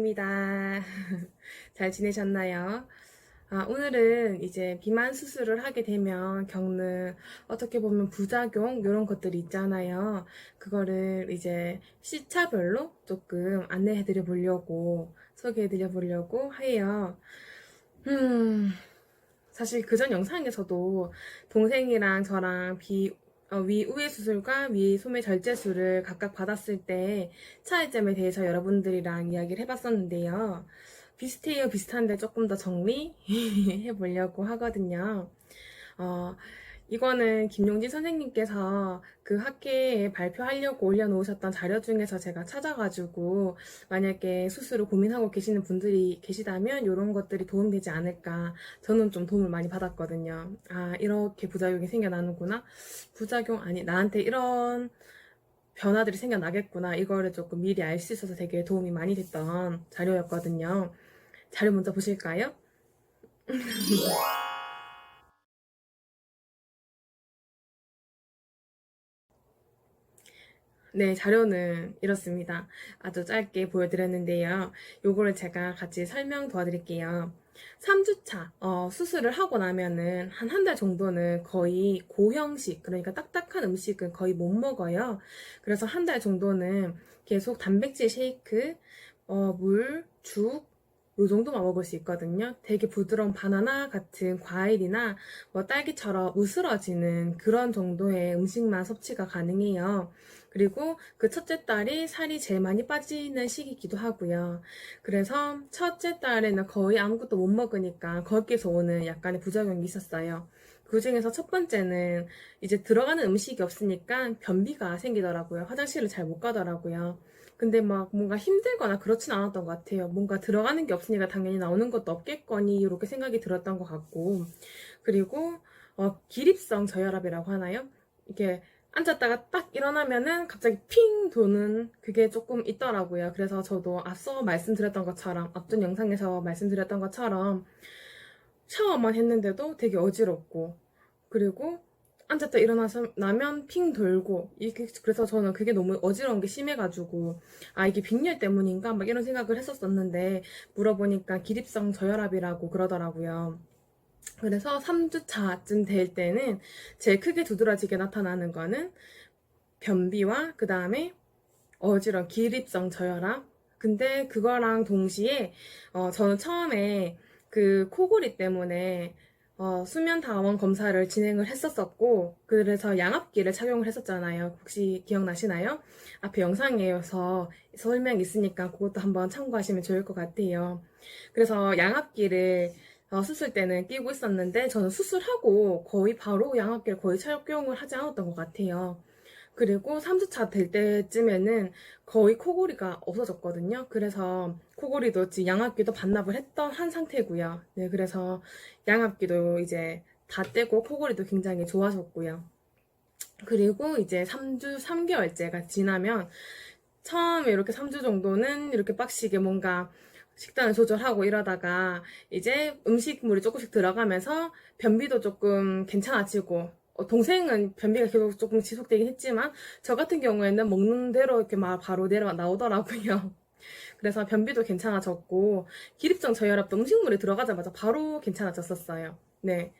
오랜만입니다. 잘 지내셨나요? 오늘은 이제 비만 수술을 하게 되면 겪는 어떻게 보면 부작용 이런 것들이 있잖아요. 그거를 이제 시차별로 조금 안내해드려 보려고 소개해드려 보려고 해요. 음, 사실 그전 영상에서도 동생이랑 저랑 위우회 수술과 위 소매 절제술을 각각 받았을 때 차이점에 대해서 여러분들이랑 이야기를 해봤었는데요. 비슷해요, 비슷한데 조금 더 정리해 보려고 하거든요. 어, 이거는 김용진 선생님께서 그 학회에 발표하려고 올려놓으셨던 자료 중에서 제가 찾아가지고 만약에 수술을 고민하고 계시는 분들이 계시다면 이런 것들이 도움되지 않을까. 저는 좀 도움을 많이 받았거든요. 이렇게 부작용이 생겨나는구나. 부작용 아니, 나한테 이런 변화들이 생겨나겠구나. 이거를 조금 미리 알 수 있어서 되게 도움이 많이 됐던 자료였거든요. 자료 먼저 보실까요? 네, 자료는 이렇습니다. 아주 짧게 보여드렸는데요. 요거를 제가 같이 설명 도와드릴게요. 3주차 수술을 하고 나면은 한 달 정도는 거의 고형식, 그러니까 딱딱한 음식은 거의 못 먹어요. 그래서 한 달 정도는 계속 단백질 쉐이크, 물, 죽, 요 정도만 먹을 수 있거든요. 되게 부드러운 바나나 같은 과일이나 뭐 딸기처럼 으스러지는 그런 정도의 음식만 섭취가 가능해요. 그리고 그 첫째 딸이 살이 제일 많이 빠지는 시기이기도 하고요. 그래서 첫째 딸에는 거의 아무것도 못 먹으니까 거기에서 오는 약간의 부작용이 있었어요. 그 중에서 첫 번째는 이제 들어가는 음식이 없으니까 변비가 생기더라고요. 화장실을 잘 못 가더라고요. 근데 막 뭔가 힘들거나 그렇진 않았던 것 같아요. 뭔가 들어가는 게 없으니까 당연히 나오는 것도 없겠거니 이렇게 생각이 들었던 것 같고, 그리고 기립성 저혈압이라고 하나요? 이게 앉았다가 딱 일어나면은 갑자기 핑 도는 그게 조금 있더라고요. 그래서 저도 앞서 말씀드렸던 것처럼, 앞전 영상에서 말씀드렸던 것처럼 샤워만 했는데도 되게 어지럽고, 그리고 앉았다 일어나서 나면 핑 돌고, 이게 그래서 저는 그게 너무 어지러운 게 심해가지고 이게 빈혈 때문인가 막 이런 생각을 했었었는데, 물어보니까 기립성 저혈압이라고 그러더라고요. 그래서 3주차쯤 될 때는 제일 크게 두드러지게 나타나는 거는 변비와 그 다음에 어지러운 기립성 저혈압. 근데 그거랑 동시에 저는 처음에 그 코골이 때문에 수면 다원 검사를 진행을 했었었고, 그래서 양압기를 착용을 했었잖아요. 혹시 기억나시나요? 앞에 영상에서 설명 있으니까 그것도 한번 참고하시면 좋을 것 같아요. 그래서 양압기를 수술 때는 끼고 있었는데, 저는 수술하고 거의 바로 양압기를 거의 착용을 하지 않았던 것 같아요. 그리고 3주차 될 때쯤에는 거의 코골이가 없어졌거든요. 그래서 코골이도 지금 양압기도 반납을 했던 한 상태고요. 네, 그래서 양압기도 이제 다 떼고 코골이도 굉장히 좋아졌고요. 그리고 이제 3개월째가 지나면 처음에 이렇게 3주 정도는 이렇게 빡시게 뭔가 식단을 조절하고 이러다가 이제 음식물이 조금씩 들어가면서 변비도 조금 괜찮아지고, 동생은 변비가 계속 조금 지속되긴 했지만 저 같은 경우에는 먹는 대로 이렇게 막 바로 내려 나오더라고요. 그래서 변비도 괜찮아졌고 기립성 저혈압도 음식물이 들어가자마자 바로 괜찮아졌었어요. 네.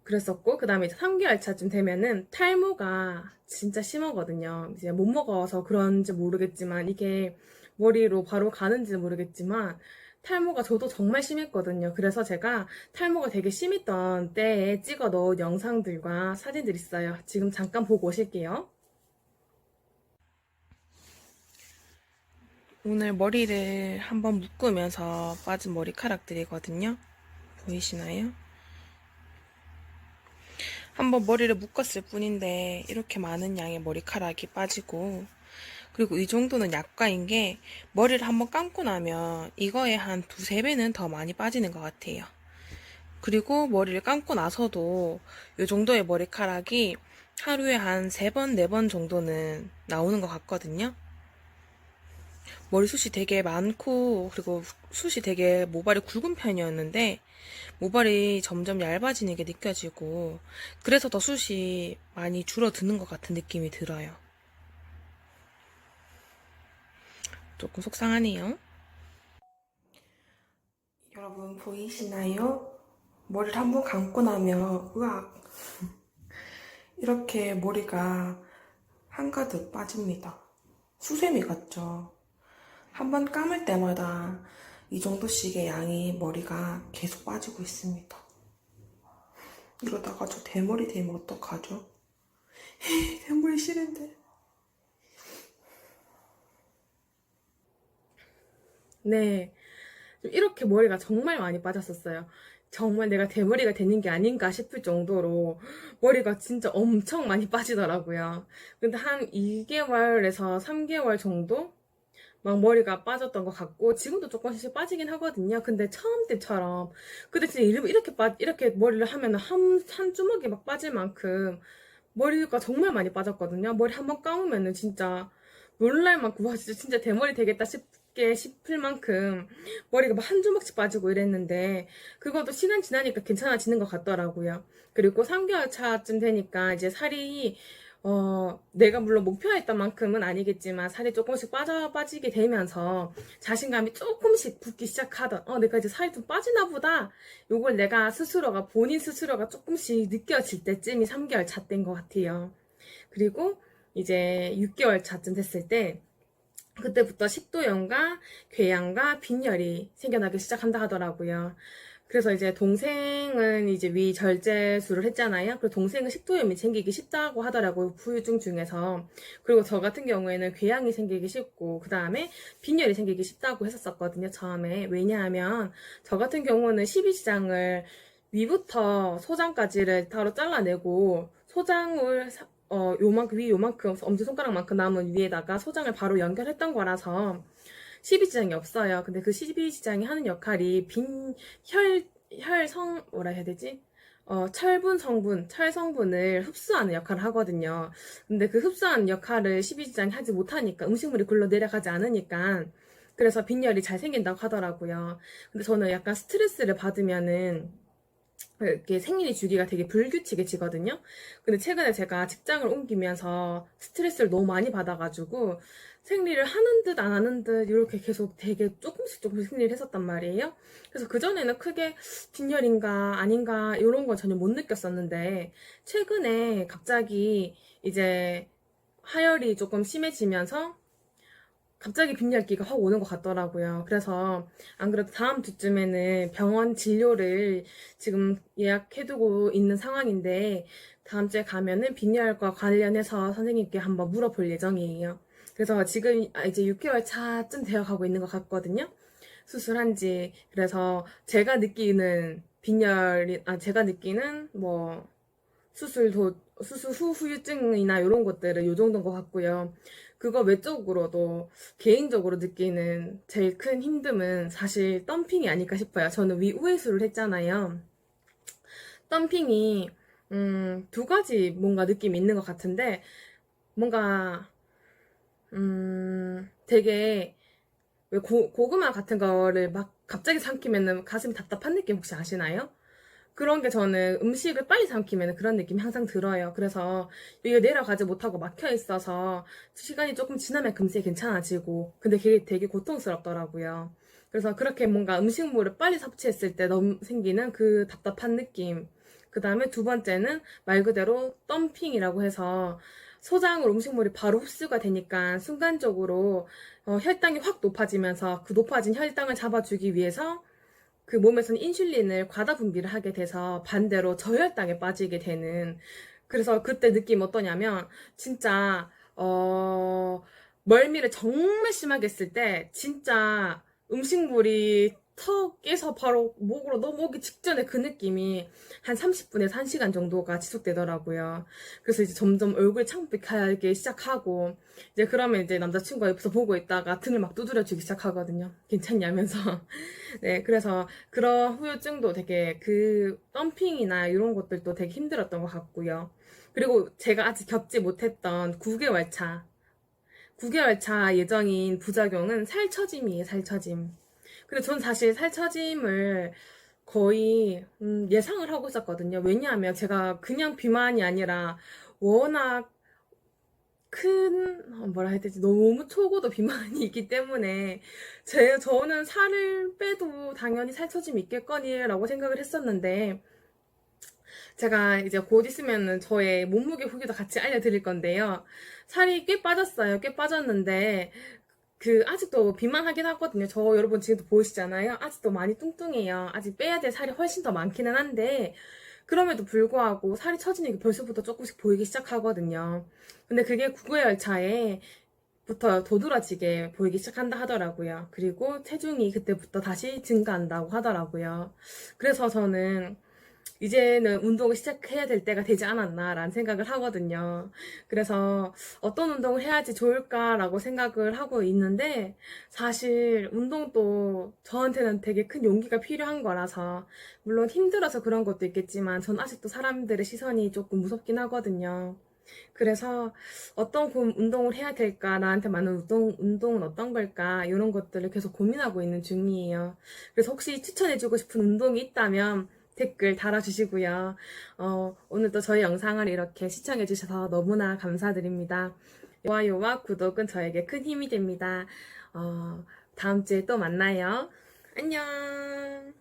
그랬었고, 그 다음에 이제 3개월 차쯤 되면은 탈모가 진짜 심하거든요. 이제 못 먹어서 그런지 모르겠지만, 이게 머리로 바로 가는지 모르겠지만, 탈모가 저도 정말 심했거든요. 그래서 제가 탈모가 되게 심했던 때에 찍어 넣은 영상들과 사진들 있어요. 지금 잠깐 보고 오실게요. 오늘 머리를 한번 묶으면서 빠진 머리카락들이거든요. 보이시나요? 한번 머리를 묶었을 뿐인데 이렇게 많은 양의 머리카락이 빠지고, 그리고 이 정도는 약과인 게 머리를 한번 감고 나면 이거에 한 두세 배는 더 많이 빠지는 것 같아요. 그리고 머리를 감고 나서도 이 정도의 머리카락이 하루에 한 세 번, 네 번 정도는 나오는 것 같거든요. 머리숱이 되게 많고, 그리고 숱이 되게 모발이 굵은 편이었는데 모발이 점점 얇아지는 게 느껴지고, 그래서 더 숱이 많이 줄어드는 것 같은 느낌이 들어요. 조금 속상하네요. 여러분 보이시나요? 머리를 한번 감고 나면 으악 이렇게 머리가 한가득 빠집니다. 수세미 같죠? 한번 감을 때마다 이 정도씩의 양이 머리가 계속 빠지고 있습니다. 이러다가 저 대머리 되면 어떡하죠? 대머리 싫은데. 네, 이렇게 머리가 정말 많이 빠졌었어요. 정말 내가 대머리가 되는 게 아닌가 싶을 정도로 머리가 진짜 엄청 많이 빠지더라고요. 근데 한 2개월에서 3개월 정도 막 머리가 빠졌던 것 같고 지금도 조금씩 빠지긴 하거든요. 근데 처음 때처럼 근데 진짜 이렇게 머리를 하면 한 주먹이 막 빠질 만큼 머리가 정말 많이 빠졌거든요. 머리 한번 감으면은 진짜 놀랄 만큼 와 진짜 대머리 되겠다 싶을 만큼 머리가 막 한 주먹씩 빠지고 이랬는데 그것도 시간 지나니까 괜찮아지는 것 같더라고요. 그리고 3개월 차쯤 되니까 이제 살이 내가 물론 목표했던 만큼은 아니겠지만 살이 조금씩 빠지게 되면서 자신감이 조금씩 붙기 시작하던, 내가 이제 살이 좀 빠지나 보다. 요걸 내가 본인 스스로가 조금씩 느껴질 때쯤이 3개월 차 때인 것 같아요. 그리고 이제 6개월 차쯤 됐을 때, 그때부터 식도염과 궤양과 빈혈이 생겨나기 시작한다 하더라고요. 그래서 이제 동생은 이제 위절제술을 했잖아요. 그리고 동생은 식도염이 생기기 쉽다고 하더라고요. 후유증 중에서. 그리고 저 같은 경우에는 궤양이 생기기 쉽고, 그 다음에 빈혈이 생기기 쉽다고 했었거든요, 처음에. 왜냐하면 저 같은 경우는 12지장을 위부터 소장까지를 따로 잘라내고, 소장을 요만큼, 엄지손가락만큼 남은 위에다가 소장을 바로 연결했던 거라서 12지장이 없어요. 근데 그 12지장이 하는 역할이 뭐라 해야 되지? 철 성분을 흡수하는 역할을 하거든요. 근데 그 흡수하는 역할을 12지장이 하지 못하니까 음식물이 굴러 내려가지 않으니까 그래서 빈혈이 잘 생긴다고 하더라고요. 근데 저는 약간 스트레스를 받으면은 이렇게 생리 주기가 되게 불규칙해지거든요. 근데 최근에 제가 직장을 옮기면서 스트레스를 너무 많이 받아가지고 생리를 하는 듯 안 하는 듯 이렇게 계속 되게 조금씩 생리를 했었단 말이에요. 그래서 그전에는 크게 빈혈인가 아닌가 이런 건 전혀 못 느꼈었는데 최근에 갑자기 이제 하열이 조금 심해지면서 갑자기 빈혈기가 확 오는 것 같더라고요. 그래서 안 그래도 다음 주쯤에는 병원 진료를 지금 예약해두고 있는 상황인데 다음 주에 가면은 빈혈과 관련해서 선생님께 한번 물어볼 예정이에요. 그래서 지금 이제 6개월 차쯤 되어가고 있는 것 같거든요. 수술한 지. 그래서 제가 느끼는 뭐 수술 후 후유증이나 이런 것들은 요 정도인 것 같고요. 그거 외적으로도 개인적으로 느끼는 제일 큰 힘듦은 사실 덤핑이 아닐까 싶어요. 저는 위우회수를 했잖아요. 덤핑이 두 가지 뭔가 느낌이 있는 것 같은데 뭔가 되게 왜 고구마 같은 거를 막 갑자기 삼키면은 가슴이 답답한 느낌 혹시 아시나요? 그런 게 저는 음식을 빨리 삼키면 그런 느낌이 항상 들어요. 그래서 이게 내려가지 못하고 막혀 있어서 시간이 조금 지나면 금세 괜찮아지고 근데 그게 되게 고통스럽더라고요. 그래서 그렇게 뭔가 음식물을 빨리 섭취했을 때 생기는 그 답답한 느낌. 그 다음에 두 번째는 말 그대로 덤핑이라고 해서 소장으로 음식물이 바로 흡수가 되니까 순간적으로 혈당이 확 높아지면서 그 높아진 혈당을 잡아주기 위해서 그 몸에서는 인슐린을 과다 분비를 하게 돼서 반대로 저혈당에 빠지게 되는 그래서 그때 느낌 어떠냐면 진짜 멀미를 정말 심하게 했을 때 진짜 음식물이 턱에서 바로 목으로 넘어오기 직전에 그 느낌이 한 30분에서 1시간 정도가 지속되더라고요. 그래서 이제 점점 얼굴이 창백하기 시작하고 이제 그러면 이제 남자친구가 옆에서 보고 있다가 등을 막 두드려주기 시작하거든요. 괜찮냐면서. 네, 그래서 그런 후유증도 되게 그 덤핑이나 이런 것들도 되게 힘들었던 것 같고요. 그리고 제가 아직 겪지 못했던 9개월 차. 9개월 차 예정인 부작용은 살처짐이에요, 살처짐. 근데 전 사실 살처짐을 거의 예상을 하고 있었거든요. 왜냐하면 제가 그냥 비만이 아니라 워낙 뭐라 해야 되지? 너무 초고도 비만이 있기 때문에, 저는 살을 빼도 당연히 살처짐이 있겠거니라고 생각을 했었는데, 제가 이제 곧 있으면은 저의 몸무게 후기도 같이 알려드릴 건데요. 살이 꽤 빠졌어요. 꽤 빠졌는데, 아직도 비만하긴 하거든요. 여러분 지금도 보이시잖아요. 아직도 많이 뚱뚱해요. 아직 빼야 될 살이 훨씬 더 많기는 한데, 그럼에도 불구하고 살이 처지는 게 벌써부터 조금씩 보이기 시작하거든요. 근데 그게 구구열차에 부터 도드라지게 보이기 시작한다 하더라고요. 그리고 체중이 그때부터 다시 증가한다고 하더라고요. 그래서 저는 이제는 운동을 시작해야 될 때가 되지 않았나라는 생각을 하거든요. 그래서 어떤 운동을 해야지 좋을까라고 생각을 하고 있는데, 사실 운동도 저한테는 되게 큰 용기가 필요한 거라서, 물론 힘들어서 그런 것도 있겠지만 전 아직도 사람들의 시선이 조금 무섭긴 하거든요. 그래서 어떤 운동을 해야 될까, 나한테 맞는 운동은 어떤 걸까, 이런 것들을 계속 고민하고 있는 중이에요. 그래서 혹시 추천해주고 싶은 운동이 있다면 댓글 달아주시고요. 오늘도 저희 영상을 이렇게 시청해주셔서 너무나 감사드립니다. 좋아요와 구독은 저에게 큰 힘이 됩니다. 다음 주에 또 만나요. 안녕!